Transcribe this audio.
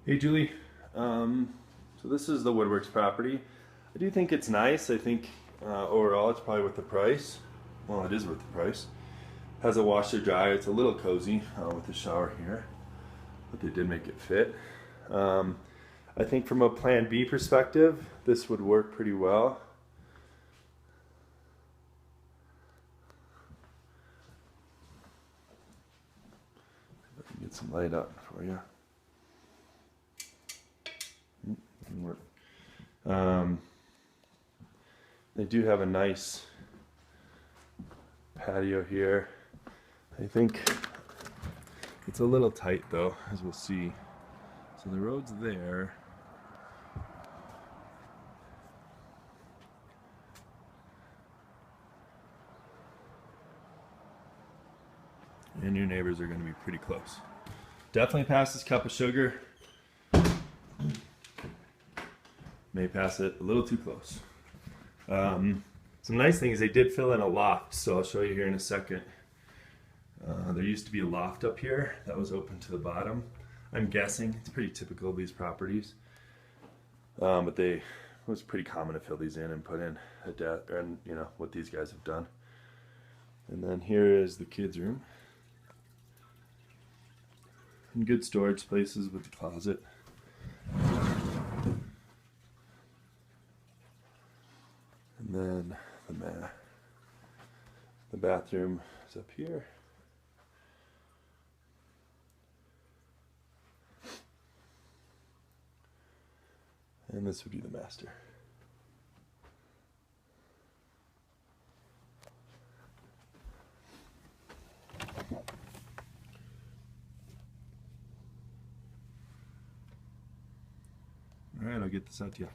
Hey Julie, so this is the Woodworks property. I do think it's nice. I think overall it's probably worth the price. Well, it is worth the price. Has a washer dryer. It's a little cozy with the shower here, but they did make it fit. I think from a Plan B perspective, this would work pretty well. Get some light up for you. They do have a nice patio here. I think it's a little tight though, as we'll see. So the road's there. And your neighbors are going to be pretty close. Definitely pass this cup of sugar. May pass it a little too close. Some nice things, they did fill in a loft, so I'll show you here in a second. There used to be a loft up here that was open to the bottom. I'm guessing it's pretty typical of these properties, but it was pretty common to fill these in and put in a deck, and you know what these guys have done. And then here is the kids' room, and good storage places with the closet. And then the bathroom is up here. And this would be the master. All right, I'll get this out to you.